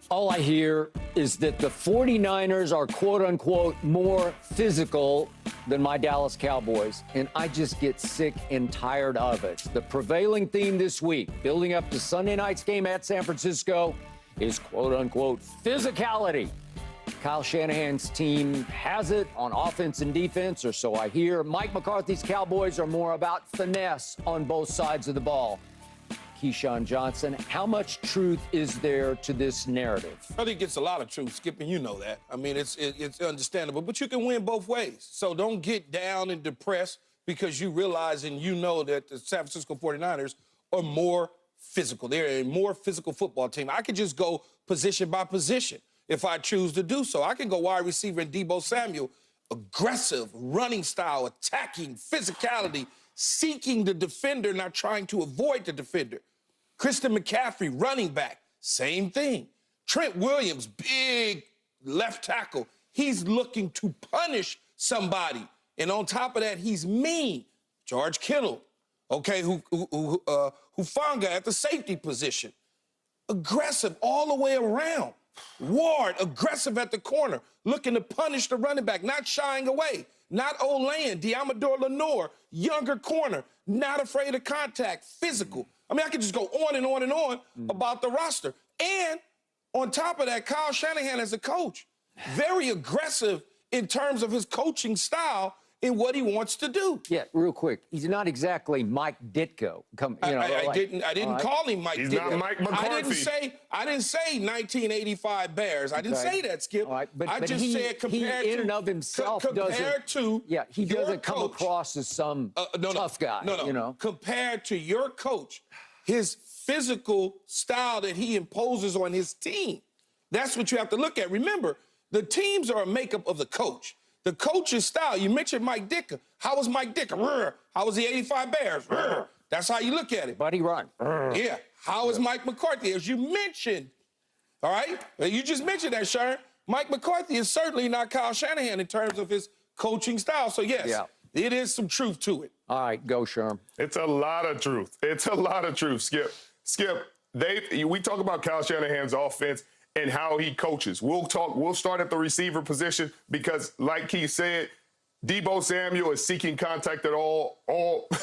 All I hear is that the 49ers are, quote-unquote, more physical than my Dallas Cowboys, and I just get sick and tired of it. The prevailing theme this week, building up to Sunday night's game at San Francisco, is, quote-unquote, physicality. Kyle Shanahan's team has it on offense and defense, or so I hear. Mike McCarthy's Cowboys are more about finesse on both sides of the ball. Keyshawn Johnson, how much truth is there to this narrative? I think it's a lot of truth, Skip, and you know that. I mean, it's understandable, but you can win both ways. So don't get down and depressed because you realize and you know that the San Francisco 49ers are more physical. They're a more physical football team. I could just go position by position if I choose to do so. I can go wide receiver and Deebo Samuel, aggressive, running style, attacking, physicality, seeking the defender, not trying to avoid the defender. Christian McCaffrey, running back, same thing. Trent Williams, big left tackle. He's looking to punish somebody. And on top of that, he's mean. George Kittle, okay, Hufanga at the safety position. Aggressive all the way around. Ward, aggressive at the corner, looking to punish the running back, not shying away. Not Olayan, Diamador Lenore, younger corner, not afraid of contact, physical. I mean, I could just go on and on and on about the roster. And on top of that, Kyle Shanahan as a coach, very aggressive in terms of his coaching style in what he wants to do. Yeah, real quick. He's not exactly Mike Ditko. I didn't call him Mike He's Ditko. not Mike McCarthy. I didn't say 1985 Bears. I didn't say that, Skip. Right, I just said compared he in and of himself he doesn't come across as some tough guy. No. You know? Compared to your coach, his physical style that he imposes on his team, that's what you have to look at. Remember, the teams are a makeup of the coach. The coach's style, you mentioned Mike Ditka. How was Mike Ditka? How was the 85 Bears? That's how you look at it. Buddy Run. Yeah. How is Mike McCarthy? As you mentioned, all right? You just mentioned that, Sharon. Mike McCarthy is certainly not Kyle Shanahan in terms of his coaching style. So, yes, it is some truth to it. All right, go, Sherm. It's a lot of truth. It's a lot of truth, Skip. Skip, we talk about Kyle Shanahan's offense and how he coaches. We'll start at the receiver position because, like Keith said, Deebo Samuel is seeking contact at all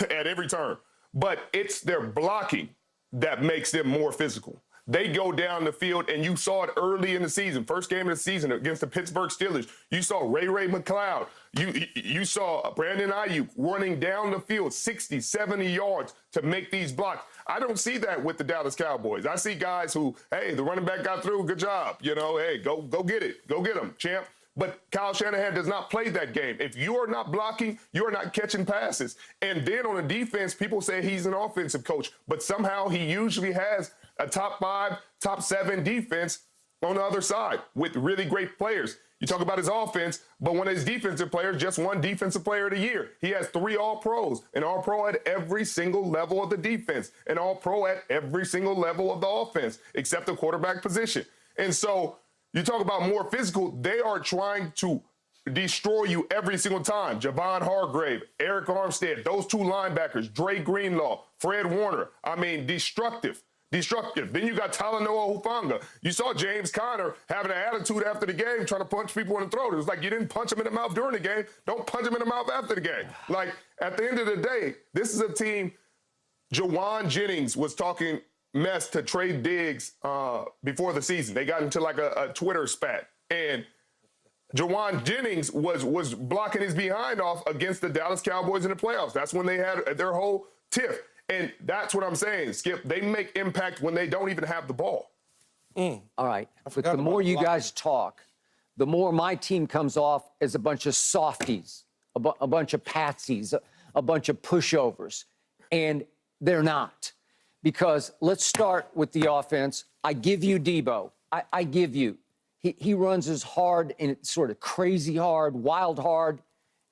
at every turn. But it's their blocking that makes them more physical. They go down the field, and you saw it early in the season, first game of the season against the Pittsburgh Steelers. You saw Ray McCloud. You saw Brandon Ayuk running down the field 60, 70 yards to make these blocks. I don't see that with the Dallas Cowboys. I see guys who, hey, the running back got through, good job. You know, hey, go get it. Go get him, champ. But Kyle Shanahan does not play that game. If you are not blocking, you are not catching passes. And then on the defense, people say he's an offensive coach, but somehow he usually has a top 5, top 7 defense on the other side with really great players. You talk about his offense, but one of his defensive players just won Defensive Player of the Year. He has 3 All-Pros, an All-Pro at every single level of the defense, an All-Pro at every single level of the offense, except the quarterback position. And so you talk about more physical, they are trying to destroy you every single time. Javon Hargrave, Eric Armstead, those 2 linebackers, Dre Greenlaw, Fred Warner. I mean, destructive. Then you got Talanoa Hufanga. You saw James Conner having an attitude after the game, trying to punch people in the throat. It was like you didn't punch him in the mouth during the game. Don't punch him in the mouth after the game. Like, at the end of the day, this is a team. Jawan Jennings was talking mess to Trey Diggs before the season. They got into like a Twitter spat. And Jawan Jennings was blocking his behind off against the Dallas Cowboys in the playoffs. That's when they had their whole tiff. And that's what I'm saying, Skip. They make impact when they don't even have the ball. All right. But the more you guys talk, the more my team comes off as a bunch of softies, a bunch of patsies, a bunch of pushovers. And they're not. Because let's start with the offense. I give you Deebo. I give you. He runs as hard and sort of crazy hard, wild hard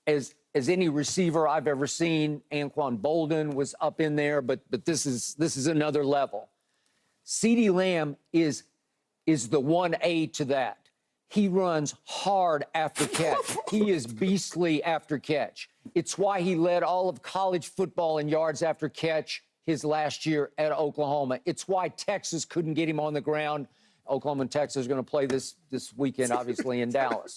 as any receiver I've ever seen. Anquan Bolden was up in there, but this is another level. CeeDee Lamb is the 1A to that. He runs hard after catch. He is beastly after catch. It's why he led all of college football in yards after catch his last year at Oklahoma. It's why Texas couldn't get him on the ground Oklahoma and Texas are going to play this weekend, obviously, in Dallas.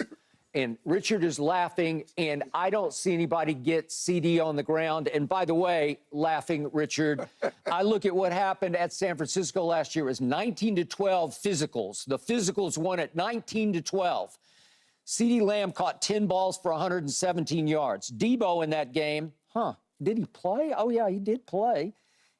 And Richard is laughing, and I don't see anybody get CD on the ground. And by the way, laughing, Richard, I look at what happened at San Francisco last year. It was 19-12 physicals. The physicals won at 19-12. CeeDee Lamb caught 10 balls for 117 yards. Debo in that game, did he play? Oh, yeah, he did play.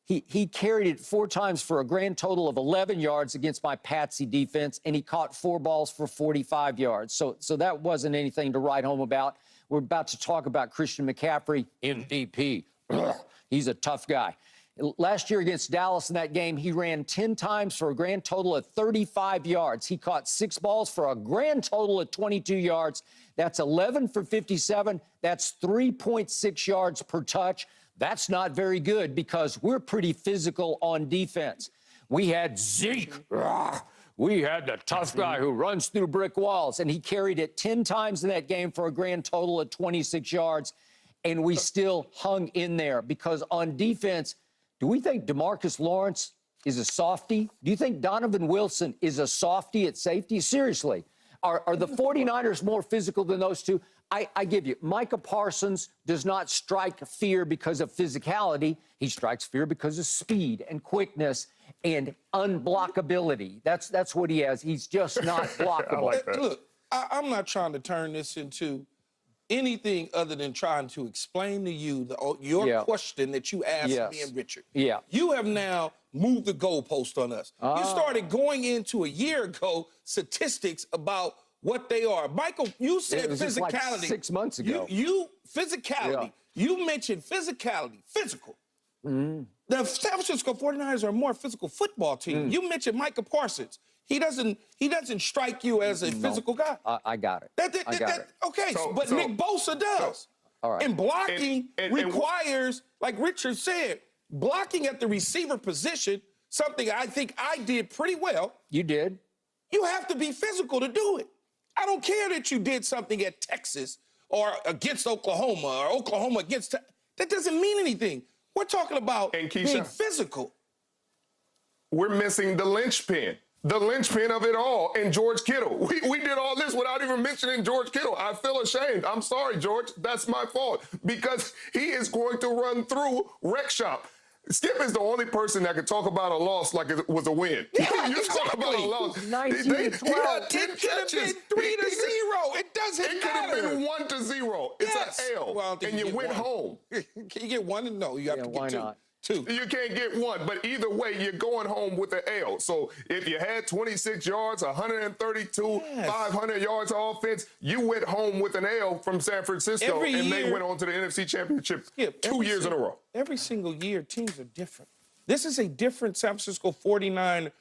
He carried it 4 times for a grand total of 11 yards against my Patsy defense, and he caught 4 balls for 45 yards. So that wasn't anything to write home about. We're about to talk about Christian McCaffrey, MVP. He's a tough guy. Last year against Dallas in that game, he ran 10 times for a grand total of 35 yards. He caught 6 balls for a grand total of 22 yards. That's 11 for 57. That's 3.6 yards per touch. That's not very good because we're pretty physical on defense. We had Zeke. We had the tough guy who runs through brick walls, and he carried it 10 times in that game for a grand total of 26 yards, and we still hung in there because on defense, do we think DeMarcus Lawrence is a softie? Do you think Donovan Wilson is a softie at safety? Seriously, are the 49ers more physical than those two? I give you, Micah Parsons does not strike fear because of physicality. He strikes fear because of speed and quickness and unblockability. That's what he has. He's just not blockable. I like that. Look, I'm not trying to turn this into anything other than trying to explain to you your question that you asked me and Richard. Yeah. You have now moved the goalpost on us. You started going into a year ago statistics about what they are. Michael, you said physicality. Like 6 months ago. You physicality. Yeah. You mentioned physicality, physical. The San Francisco 49ers are a more physical football team. You mentioned Micah Parsons. He doesn't strike you as a physical guy. I got it. Okay, but Nick Bosa does. All right. And blocking requires, like Richard said, blocking at the receiver position, something I think I did pretty well. You did. You have to be physical to do it. I don't care that you did something at Texas or against Oklahoma or Oklahoma against that doesn't mean anything. We're talking about being physical. We're missing the linchpin of it all, and George Kittle. We did all this without even mentioning George Kittle. I feel ashamed. I'm sorry, George. That's my fault because he is going to run through Rec Shop. Skip is the only person that could talk about a loss like it was a win. Yeah, you talk about a loss. 19-12. It could have been 3-0. It doesn't matter. It could have been 1-0. It's an L, well, and you went home. Can you get 1? No, you have to get 2. Not? 2. You can't get 1, but either way, you're going home with an L. So if you had 26 yards, 132, 500 yards of offense, you went home with an L from San Francisco, they went on to the NFC Championship 2 years in a row. Every single year, teams are different. This is a different San Francisco 49er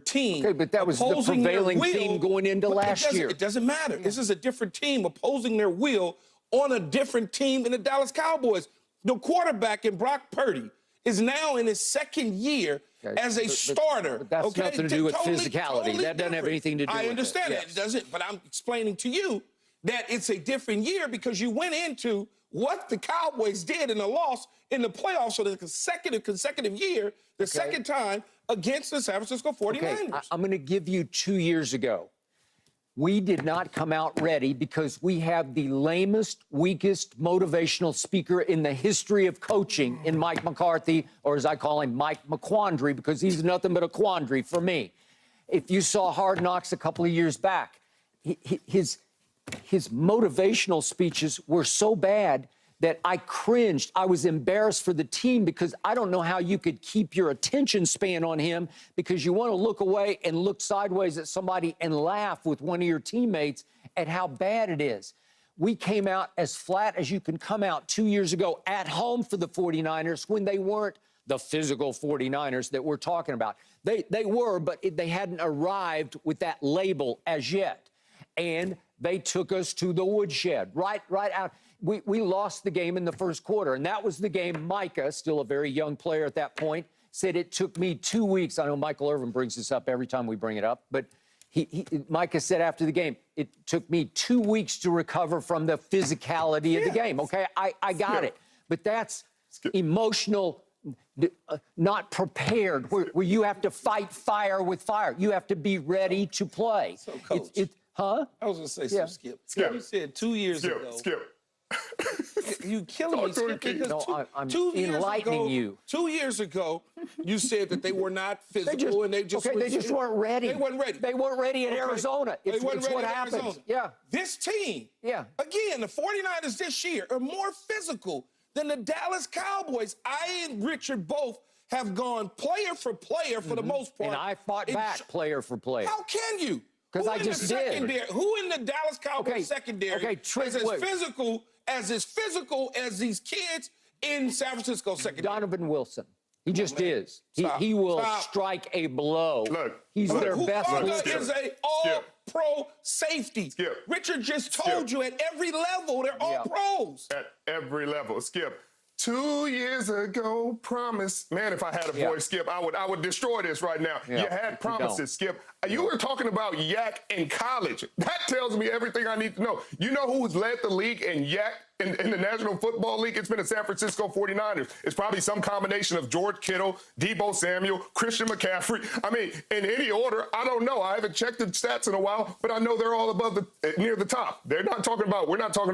team. Okay, but that was the prevailing theme going into last year. It doesn't matter. This is a different team opposing their will on a different team in the Dallas Cowboys. The quarterback in Brock Purdy is now in his 2nd year as a starter. But that's nothing to do with physicality. That doesn't have anything to do with it. I understand it. It doesn't, but I'm explaining to you that it's a different year because you went into what the Cowboys did in the loss in the playoffs for the consecutive year, the second time against the San Francisco 49ers. Okay, I'm going to give you 2 years ago. We did not come out ready because we have the lamest, weakest motivational speaker in the history of coaching in Mike McCarthy, or as I call him, Mike McQuandary, because he's nothing but a quandary for me. If you saw Hard Knocks a couple of years back, his motivational speeches were so bad that I cringed. I was embarrassed for the team because I don't know how you could keep your attention span on him because you want to look away and look sideways at somebody and laugh with one of your teammates at how bad it is. We came out as flat as you can come out 2 years ago at home for the 49ers when they weren't the physical 49ers that we're talking about. They were, but they hadn't arrived with that label as yet. And they took us to the woodshed, right out. We lost the game in the first quarter, and that was the game Micah, still a very young player at that point, said it took me 2 weeks. I know Michael Irvin brings this up every time we bring it up, but Micah said after the game, it took me 2 weeks to recover from the physicality of the game. Okay, I got it. But that's emotional not prepared, where you have to fight fire with fire. You have to be ready to play. So, Coach, huh? I was going to say Yeah. something, Skip. Skip. You said 2 years Skip, ago. Skip. You killing me, Talk to Skip, him, because No, I'm 2 years enlightening ago, you. 2 years ago, you said that they were not physical and they just okay, they just weren't ready. They weren't ready. They weren't ready in Arizona. They It's weren't ready what in happens. Arizona. Yeah. This team, Yeah. again, the 49ers this year are more physical than the Dallas Cowboys. I and Richard both have gone player for player for the most part. And I fought back player for player. How can you? 'Cause Who I in just the did. secondary? Who in the Dallas Cowboys Okay, secondary okay, Trent, is wait. as physical as these kids in San Francisco secondary? Donovan Wilson. He just is. Stop. He will Stop. strike a blow. Look, He's look. their best Hufanga listener. is a all-pro safety. Skip. Richard just told you at every level they're all Yeah. pros. At every level. Skip. 2 years ago, promise. Man, if I had a Yeah. voice, Skip, I would destroy this right now. Yeah, You had but you promises, don't. Skip. You were talking about yak in college. That tells me everything I need to know. You know who's led the league in yak in the National Football League? It's been the San Francisco 49ers. It's probably some combination of George Kittle, Deebo Samuel, Christian McCaffrey. I mean, in any order, I don't know. I haven't checked the stats in a while, but I know they're all above near the top. We're not talking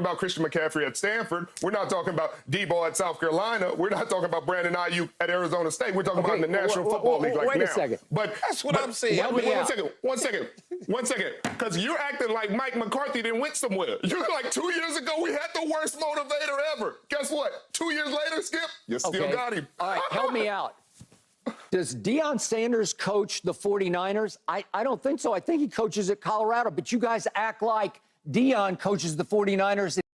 about Christian McCaffrey at Stanford. We're not talking about Deebo at South Carolina. We're not talking about Brandon Ayuk at Arizona State. We're talking about in the National Football League like wait now. a second. But That's what I'm saying. Help me out. One second. Because you're acting like Mike McCarthy didn't win somewhere. You're like 2 years ago, we had the worst motivator ever. Guess what? 2 years later, Skip, you still got him. All right, help me out. Does Deion Sanders coach the 49ers? I don't think so. I think he coaches at Colorado, but you guys act like Deion coaches the 49ers.